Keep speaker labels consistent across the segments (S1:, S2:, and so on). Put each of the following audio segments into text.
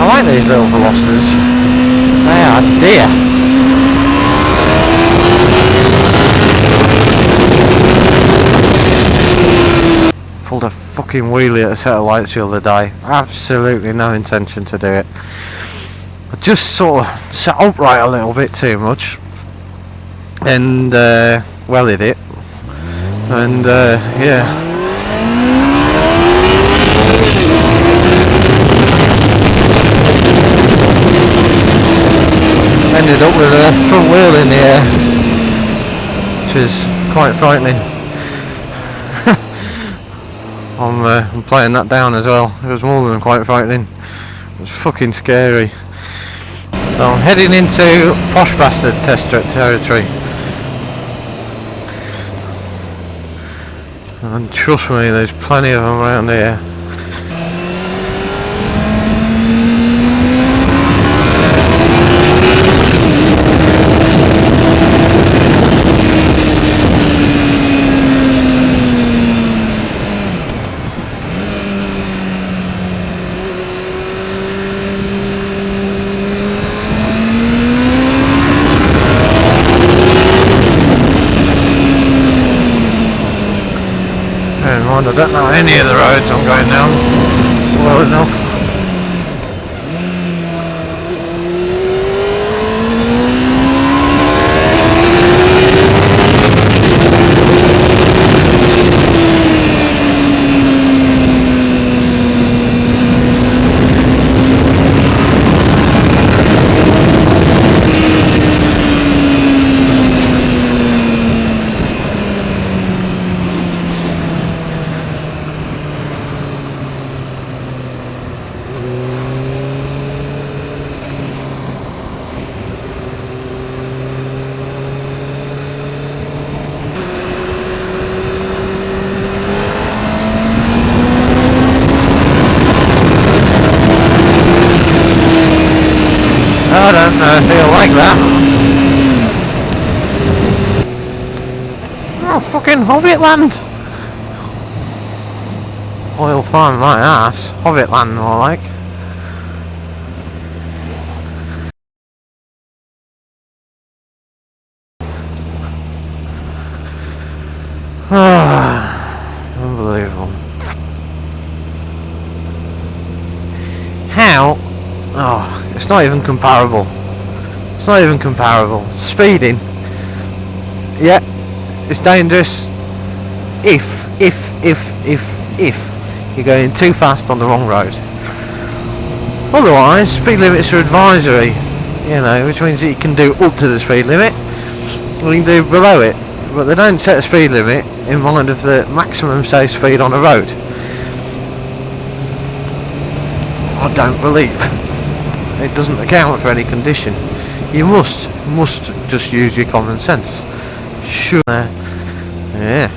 S1: I like these little velocities. They are dear. Pulled a fucking wheelie at a set of lights the other day. Absolutely no intention to do it. I just sort of sat upright a little bit too much and wellied it, and yeah, ended up with a front wheel in the air, which is quite frightening. I'm playing that down as well. It was more than quite frightening. It was fucking scary. So I'm heading into Posh Bastard test territory. And trust me, there's plenty of them around here. I don't know any of the roads I'm going down well enough. I don't feel like that. Oh, fucking Hobbit land. Oil farm my ass. Hobbit land more like. Unbelievable. How? Oh, it's not even comparable. It's not even comparable. Speeding, yeah, it's dangerous if you're going too fast on the wrong road. Otherwise, speed limits are advisory, you know, which means that you can do up to the speed limit, or you can do below it, but they don't set a speed limit in mind of the maximum safe speed on a road. I don't believe. It doesn't account for any condition. You must just use your common sense. Sure. Yeah.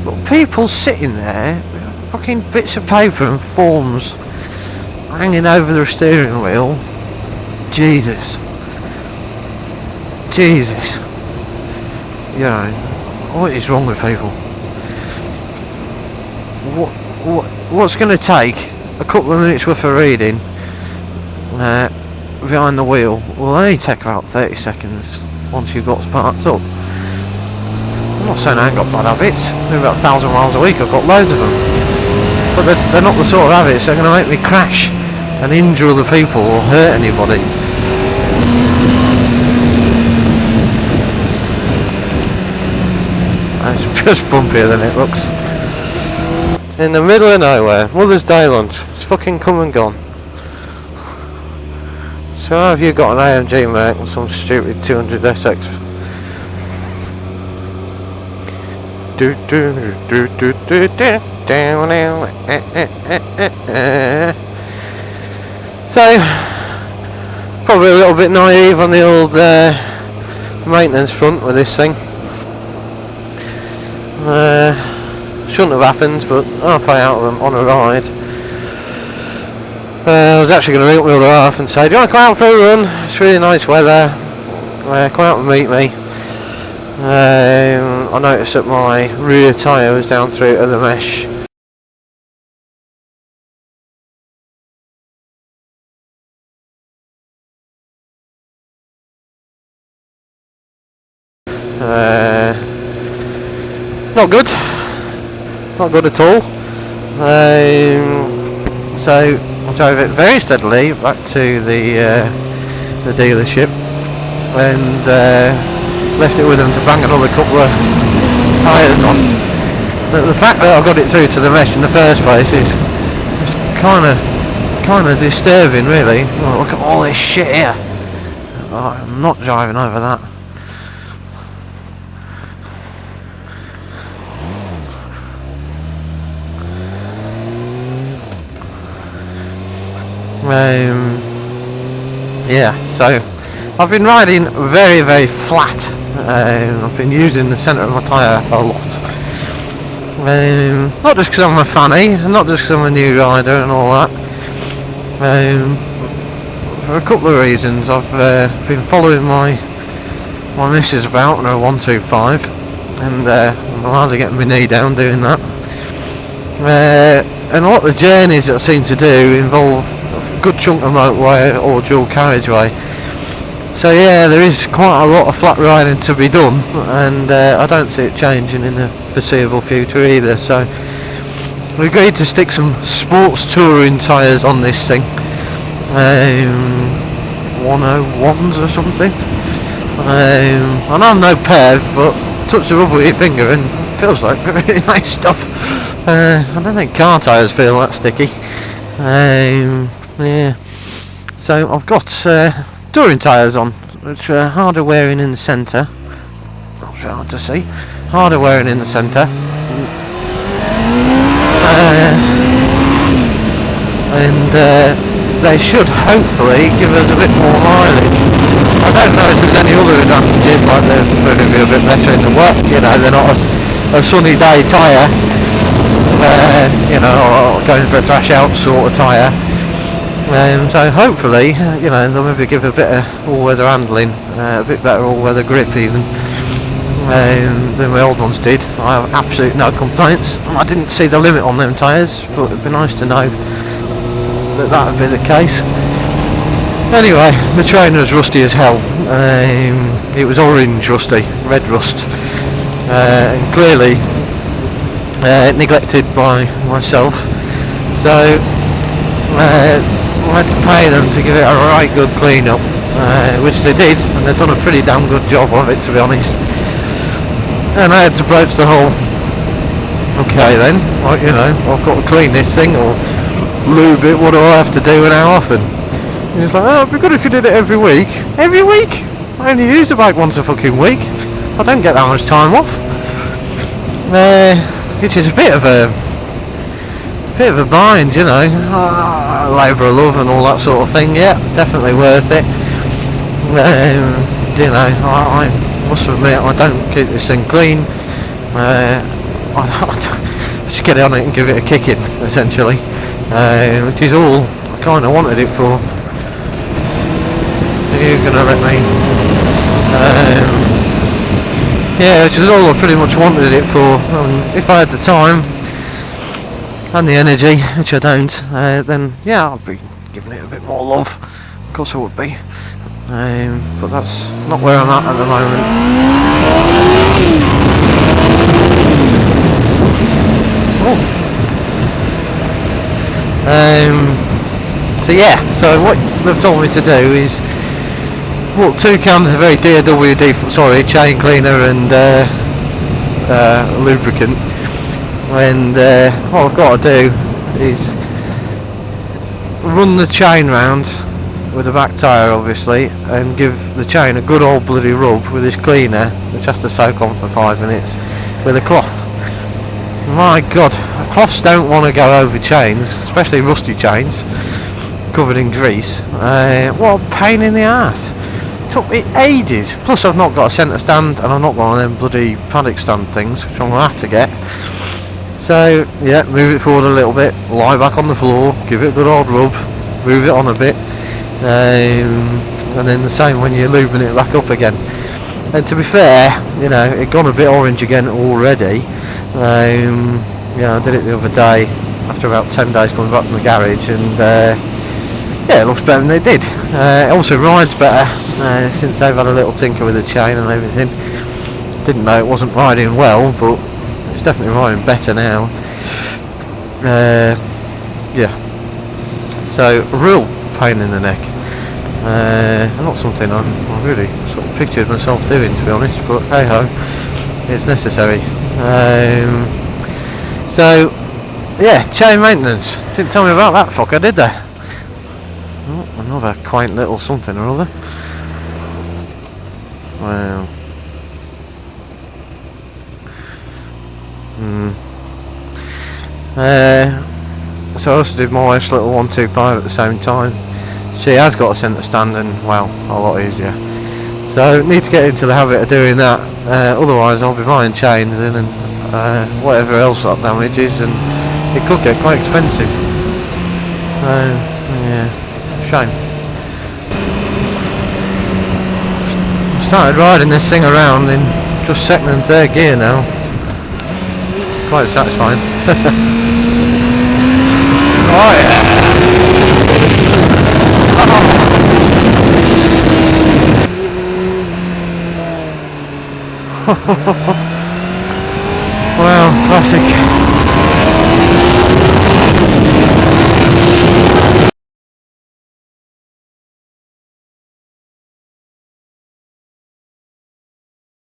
S1: But people sitting there with fucking bits of paper and forms hanging over the steering wheel. Jesus. You know, what is wrong with people? What's going to take a couple of minutes worth of reading behind the wheel will only take about 30 seconds once you've got parked up. I'm not saying I ain't got bad habits. Maybe about 1,000 miles a week. I've got loads of them, but they're not the sort of habits that are going to make me crash and injure other people or hurt anybody. It's just bumpier than it looks. In the middle of nowhere, Mother's Day lunch. It's fucking come and gone. So have you got an AMG, mate, and some stupid 200 SX? So, probably a little bit naive on the old maintenance front with this thing. Shouldn't have happened, but halfway out of them on a ride, I was actually going to ring up my other half and say, do you want to come out for a run? It's really nice weather, come out and meet me. I noticed that my rear tyre was down through to the mesh Not good. Not good at all. So I drove it very steadily back to the dealership and left it with them to bang another couple of tyres on. But the fact that I got it through to the mesh in the first place is kind of disturbing, really. Oh, look at all this shit here. Oh, I'm not driving over that. Yeah, so I've been riding very, very flat. I've been using the centre of my tyre a lot. Not just because I'm a fanny, not just because I'm a new rider and all that. For a couple of reasons. I've been following my missus about on her 125, and I'm hardly getting my knee down doing that. And a lot of the journeys that I seem to do involve a good chunk of motorway or dual carriageway. So yeah, there is quite a lot of flat riding to be done, and I don't see it changing in the foreseeable future either. So we agreed to stick some sports touring tyres on this thing, 101s or something. I know I'm no perv, but touch the rubber with your finger and it feels like really nice stuff. I don't think car tyres feel that sticky. Yeah. So I've got touring tyres on, which are harder wearing in the centre. Not sure hard to see. Harder wearing in the centre. And they should hopefully give us a bit more mileage. I don't know if there's any other advantages, like they're going to be a bit better in the work, you know, they're not a sunny day tyre, you know, or going for a thrash out sort of tyre. So hopefully, you know, they'll maybe give a bit of all-weather handling, a bit better all-weather grip even, than my old ones did. I have absolutely no complaints. I didn't see the limit on them tyres, but it'd be nice to know that would be the case. Anyway, the trainer's rusty as hell. It was orange rusty, red rust, and clearly neglected by myself. So I had to pay them to give it a right good clean up, which they did, and they've done a pretty damn good job of it, to be honest. And I had to broach the whole, okay then, like, you know, I've got to clean this thing or lube it, what do I have to do and how often? And he's like, oh, it'd be good if you did it every week. Every week? I only use the bike once a fucking week. I don't get that much time off. Which is a bit of a bind, you know. Labour of love and all that sort of thing. Yeah, definitely worth it. You know, I must admit I don't keep this thing clean. I just get on it and give it a kicking, essentially, which is all I kind of wanted it for. You're gonna let me? Yeah, which is all I pretty much wanted it for. If I had the time and the energy, which I don't, then yeah, I'd be giving it a bit more love. Of course I would be. But that's not where I'm at the moment. So yeah, so what they've told me to do is, well, 2 cans of very dear chain cleaner and lubricant, and what I've got to do is run the chain round with the back tyre, obviously, and give the chain a good old bloody rub with this cleaner, which has to soak on for 5 minutes, with a cloth. My god, cloths don't want to go over chains, especially rusty chains covered in grease. What a pain in the arse. It took me ages. Plus I've not got a centre stand, and I've not got one of them bloody paddock stand things, which I'm going to have to get. So yeah, move it forward a little bit, lie back on the floor, give it a good old rub, move it on a bit, and then the same when you're lubing it back up again. And to be fair, you know, it gone a bit orange again already. Yeah, I did it the other day after about 10 days coming back from the garage, and yeah, it looks better than they did. It also rides better since they've had a little tinker with the chain and everything. Didn't know it wasn't riding well, but it's definitely riding better now. Yeah. So, a real pain in the neck. Not something I really sort of pictured myself doing, to be honest, but hey ho, it's necessary. So, yeah, chain maintenance. Didn't tell me about that fucker, did they? Oh, another quaint little something or other. Well. So I also did my wife's little 125 at the same time. She has got a centre stand and, well, a lot easier. So need to get into the habit of doing that. Otherwise I'll be buying chains in and whatever else that damages, and it could get quite expensive. Yeah, shame. I started riding this thing around in just second and third gear now. Quite satisfying. Oh yeah! Wow, classic.